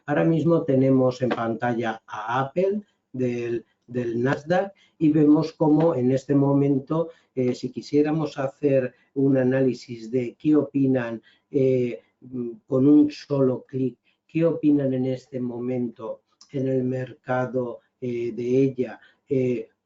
Ahora mismo tenemos en pantalla a Apple del Nasdaq y vemos cómo en este momento, si quisiéramos hacer un análisis de qué opinan con un solo clic, qué opinan en este momento en el mercado de ella,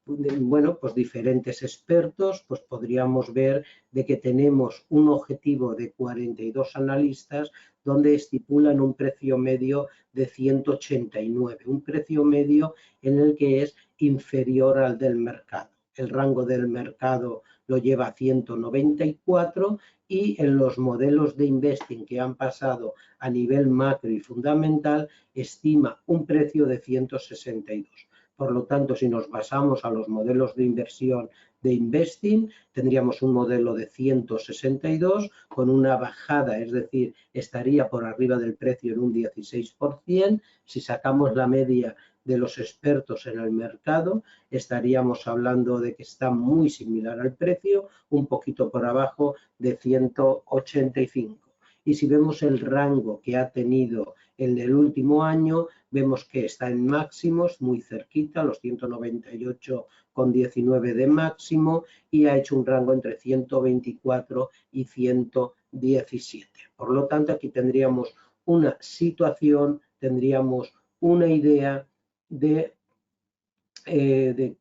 bueno, pues diferentes expertos, pues podríamos ver de que tenemos un objetivo de 42 analistas donde estipulan un precio medio de 189, un precio medio en el que es inferior al del mercado. El rango del mercado lo lleva a 194 y en los modelos de investing que han pasado a nivel macro y fundamental estima un precio de 162. Por lo tanto, si nos basamos a los modelos de inversión de investing, tendríamos un modelo de 162 con una bajada, es decir, estaría por arriba del precio en un 16%. Si sacamos la media de los expertos en el mercado, estaríamos hablando de que está muy similar al precio, un poquito por abajo de 185. Y si vemos el rango que ha tenido en el último año, vemos que está en máximos, muy cerquita, los 198,19 de máximo, y ha hecho un rango entre 124 y 117. Por lo tanto, aquí tendríamos una situación, tendríamos una idea de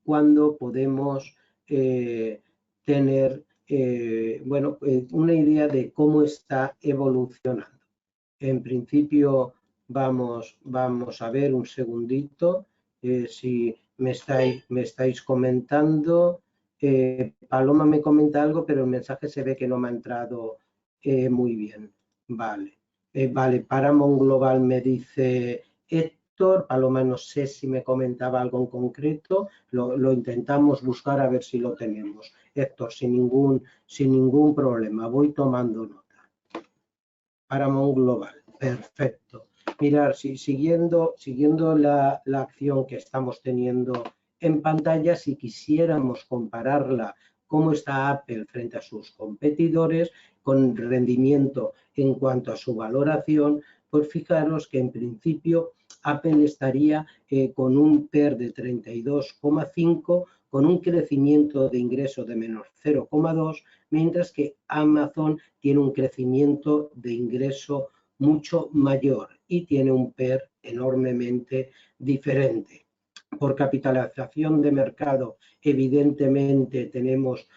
cuándo podemos tener bueno, una idea de cómo está evolucionando. En principio vamos a ver un segundito si me estáis comentando. Paloma me comenta algo, pero el mensaje se ve que no me ha entrado muy bien. Vale, vale, Paramount Global me dice Héctor. Paloma no sé si me comentaba algo en concreto, lo intentamos buscar a ver si lo tenemos. Héctor, sin ningún problema, voy tomando nota. Paramount Global, perfecto. Mirar, siguiendo la acción que estamos teniendo en pantalla, si quisiéramos compararla cómo está Apple frente a sus competidores con rendimiento en cuanto a su valoración, pues fijaros que en principio Apple estaría con un PER de 32,5, con un crecimiento de ingreso de menos 0,2, mientras que Amazon tiene un crecimiento de ingreso mucho mayor y tiene un PER enormemente diferente. Por capitalización de mercado, evidentemente tenemos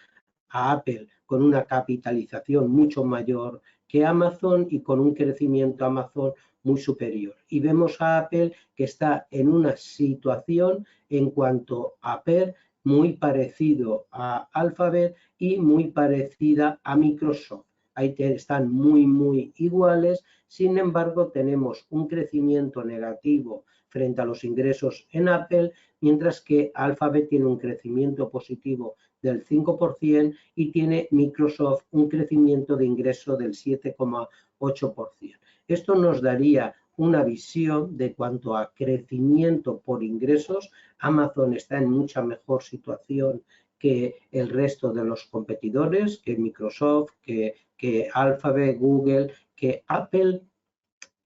a Apple con una capitalización mucho mayor que Amazon y con un crecimiento Amazon muy superior. Y vemos a Apple que está en una situación en cuanto a PER muy parecido a Alphabet y muy parecida a Microsoft. Ahí están muy iguales. Sin embargo, tenemos un crecimiento negativo frente a los ingresos en Apple, mientras que Alphabet tiene un crecimiento positivo del 5% y tiene Microsoft un crecimiento de ingreso del 7,8%. Esto nos daría una visión de cuanto a crecimiento por ingresos. Amazon está en mucha mejor situación que el resto de los competidores, que Microsoft, que Alphabet, Google, que Apple,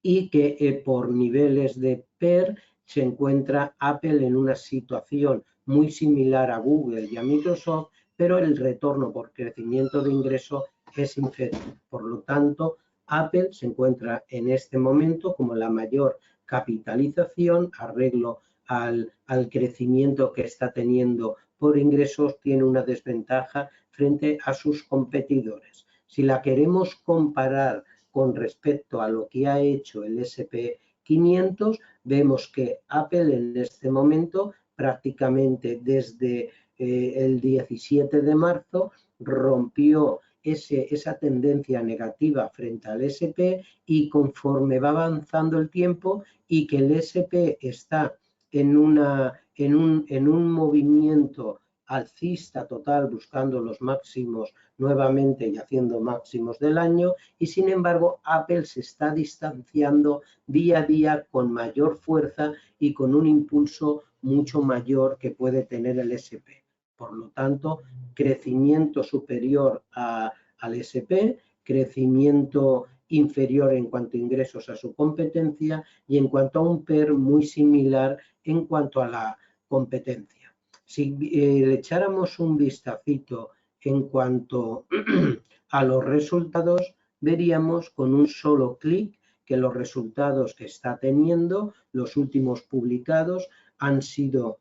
y que por niveles de PER se encuentra Apple en una situación muy similar a Google y a Microsoft, pero el retorno por crecimiento de ingreso es inferior. Por lo tanto, Apple se encuentra en este momento como la mayor capitalización, arreglo al crecimiento que está teniendo por ingresos, tiene una desventaja frente a sus competidores. Si la queremos comparar con respecto a lo que ha hecho el S&P 500, vemos que Apple en este momento, prácticamente desde el 17 de marzo, rompió esa tendencia negativa frente al S&P y conforme va avanzando el tiempo y que el S&P está en un movimiento alcista total, buscando los máximos nuevamente y haciendo máximos del año, y sin embargo Apple se está distanciando día a día con mayor fuerza y con un impulso mucho mayor que puede tener el S&P. Por lo tanto, crecimiento superior al S&P, crecimiento inferior en cuanto a ingresos a su competencia y en cuanto a un PER muy similar en cuanto a la competencia. Si le echáramos un vistacito en cuanto a los resultados, veríamos con un solo clic que los resultados que está teniendo, los últimos publicados, han sido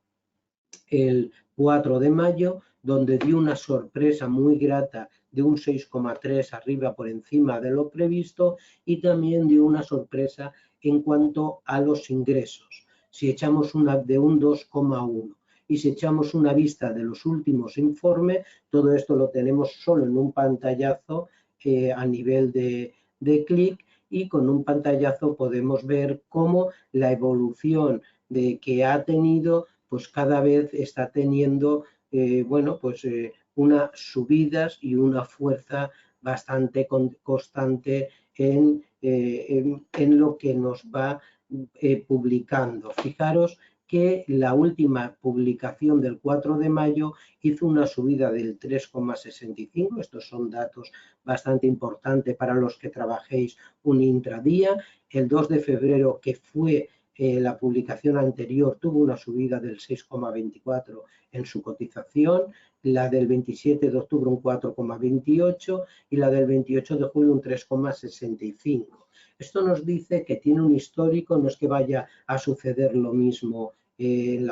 el 4 de mayo, donde dio una sorpresa muy grata de un 6,3 arriba por encima de lo previsto y también dio una sorpresa en cuanto a los ingresos. Si echamos una de un 2,1 y si echamos una vista de los últimos informes, todo esto lo tenemos solo en un pantallazo a nivel de clic, y con un pantallazo podemos ver cómo la evolución que ha tenido, pues cada vez está teniendo unas subidas y una fuerza bastante constante en lo que nos va publicando. Fijaros que la última publicación del 4 de mayo hizo una subida del 3,65. Estos son datos bastante importantes para los que trabajéis un intradía. El 2 de febrero, que fue la publicación anterior, tuvo una subida del 6,24 en su cotización, la del 27 de octubre un 4,28 y la del 28 de julio un 3,65. Esto nos dice que tiene un histórico, no es que vaya a suceder lo mismo en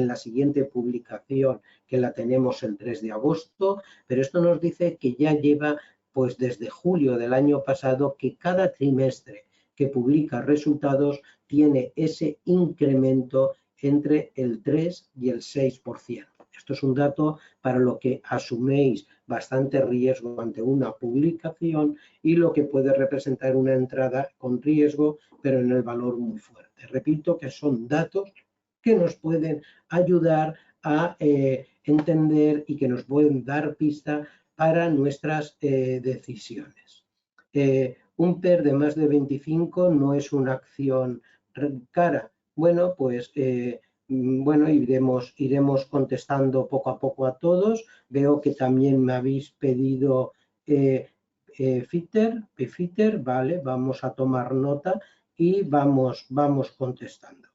la siguiente publicación, que la tenemos el 3 de agosto, pero esto nos dice que ya lleva pues desde julio del año pasado que cada trimestre que publica resultados tiene ese incremento entre el 3 y el 6%. Esto es un dato para lo que asuméis bastante riesgo ante una publicación y lo que puede representar una entrada con riesgo, pero en el valor muy fuerte. Repito que son datos que nos pueden ayudar a entender y que nos pueden dar pista para nuestras decisiones. Un PER de más de 25 no es una acción cara. Bueno, pues iremos contestando poco a poco a todos. Veo que también me habéis pedido Pfitter, vale, vamos a tomar nota y vamos contestando.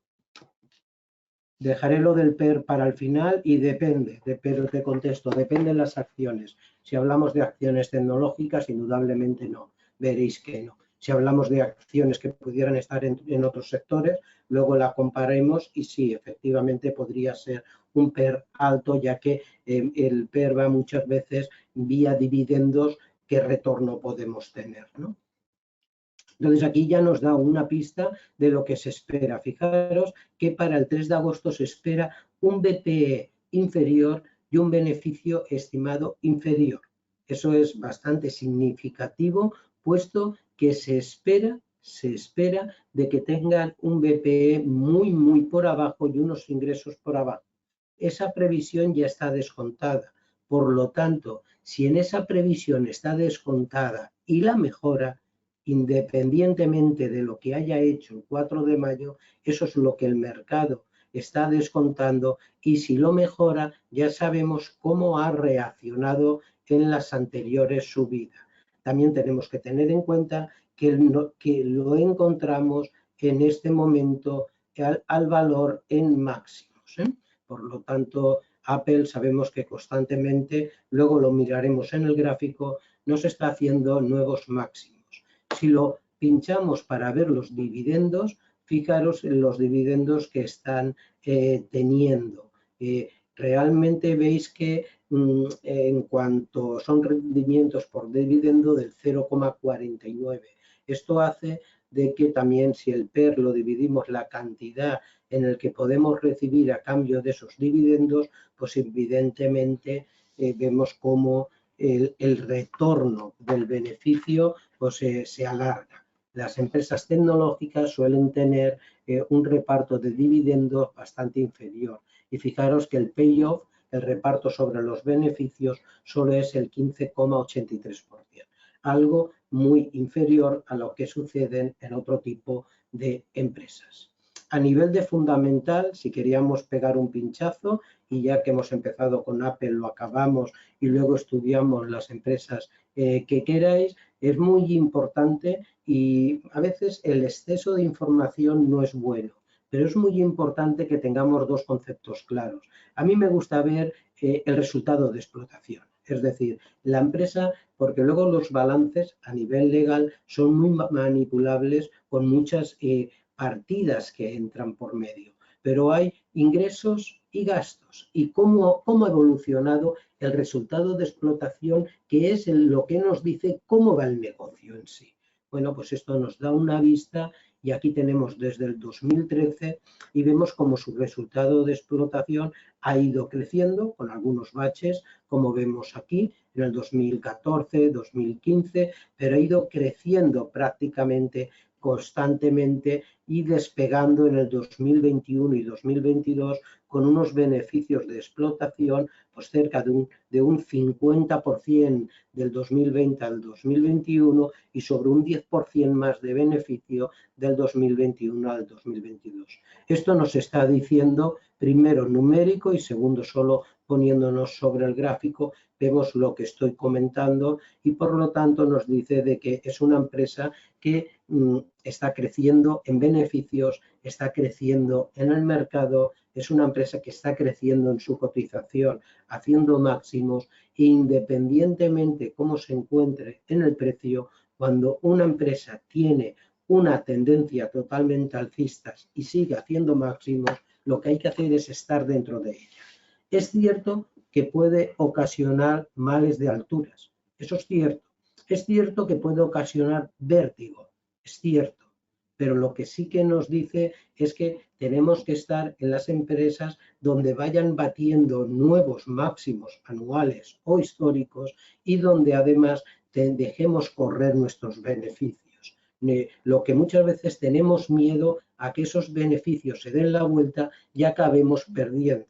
Dejaré lo del PER para el final y pero te contesto, depende de las acciones. Si hablamos de acciones tecnológicas, indudablemente no, veréis que no. Si hablamos de acciones que pudieran estar en otros sectores, luego la comparemos y sí, efectivamente podría ser un PER alto, ya que el PER va muchas veces vía dividendos, ¿qué retorno podemos tener, ¿no? Entonces aquí ya nos da una pista de lo que se espera. Fijaros que para el 3 de agosto se espera un BPE inferior y un beneficio estimado inferior. Eso es bastante significativo, puesto que se espera de que tengan un BPE muy por abajo y unos ingresos por abajo. Esa previsión ya está descontada. Por lo tanto, si en esa previsión está descontada y la mejora, independientemente de lo que haya hecho el 4 de mayo, eso es lo que el mercado está descontando, y si lo mejora, ya sabemos cómo ha reaccionado en las anteriores subidas. También tenemos que tener en cuenta que lo encontramos en este momento al valor en máximos, ¿eh? Por lo tanto, Apple sabemos que constantemente, luego lo miraremos en el gráfico, nos está haciendo nuevos máximos. Si lo pinchamos para ver los dividendos, fijaros en los dividendos que están teniendo. Realmente veis que en cuanto son rendimientos por dividendo del 0,49. Esto hace de que también, si el PER lo dividimos la cantidad en el que podemos recibir a cambio de esos dividendos, pues evidentemente vemos cómo el retorno del beneficio pues, se alarga. Las empresas tecnológicas suelen tener un reparto de dividendos bastante inferior. Y fijaros que el payoff, el reparto sobre los beneficios, solo es el 15,83%. Algo muy inferior a lo que sucede en otro tipo de empresas. A nivel de fundamental, si queríamos pegar un pinchazo, y ya que hemos empezado con Apple lo acabamos y luego estudiamos las empresas que queráis, es muy importante y a veces el exceso de información no es bueno, pero es muy importante que tengamos dos conceptos claros. A mí me gusta ver el resultado de explotación, es decir, la empresa, porque luego los balances a nivel legal son muy manipulables con muchas partidas que entran por medio, pero hay ingresos y gastos y cómo ha evolucionado el resultado de explotación, que es lo que nos dice cómo va el negocio en sí. Bueno, pues esto nos da una vista y aquí tenemos desde el 2013 y vemos cómo su resultado de explotación ha ido creciendo con algunos baches, como vemos aquí en el 2014, 2015, pero ha ido creciendo prácticamente constantemente y despegando en el 2021 y 2022 con unos beneficios de explotación pues cerca de un 50% del 2020 al 2021 y sobre un 10% más de beneficio del 2021 al 2022. Esto nos está diciendo, primero, numérico y segundo, solo poniéndonos sobre el gráfico, vemos lo que estoy comentando y por lo tanto nos dice de que es una empresa que está creciendo en beneficios, está creciendo en el mercado, es una empresa que está creciendo en su cotización, haciendo máximos e independientemente cómo se encuentre en el precio, cuando una empresa tiene una tendencia totalmente alcista y sigue haciendo máximos, lo que hay que hacer es estar dentro de ella. Es cierto que puede ocasionar males de alturas, eso es cierto. Es cierto que puede ocasionar vértigo, es cierto, pero lo que sí que nos dice es que tenemos que estar en las empresas donde vayan batiendo nuevos máximos anuales o históricos y donde además dejemos correr nuestros beneficios. Lo que muchas veces tenemos miedo a que esos beneficios se den la vuelta y acabemos perdiendo.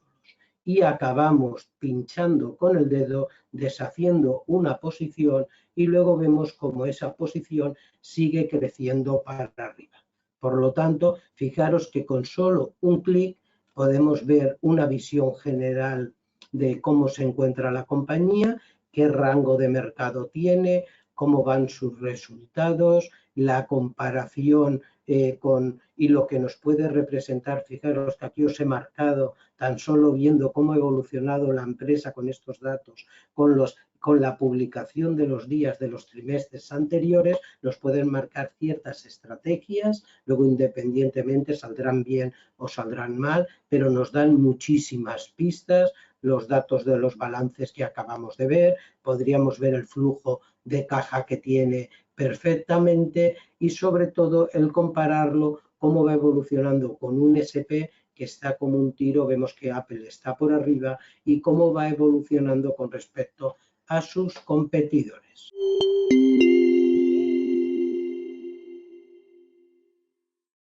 Y acabamos pinchando con el dedo, deshaciendo una posición y luego vemos cómo esa posición sigue creciendo para arriba. Por lo tanto, fijaros que con solo un clic podemos ver una visión general de cómo se encuentra la compañía, qué rango de mercado tiene, cómo van sus resultados, la comparación y lo que nos puede representar. Fijaros que aquí os he marcado tan solo viendo cómo ha evolucionado la empresa con estos datos, con la publicación de los días de los trimestres anteriores, nos pueden marcar ciertas estrategias, luego independientemente saldrán bien o saldrán mal, pero nos dan muchísimas pistas, los datos de los balances que acabamos de ver, podríamos ver el flujo de caja que tiene perfectamente y sobre todo el compararlo cómo va evolucionando con un SP que está como un tiro, vemos que Apple está por arriba y cómo va evolucionando con respecto a sus competidores.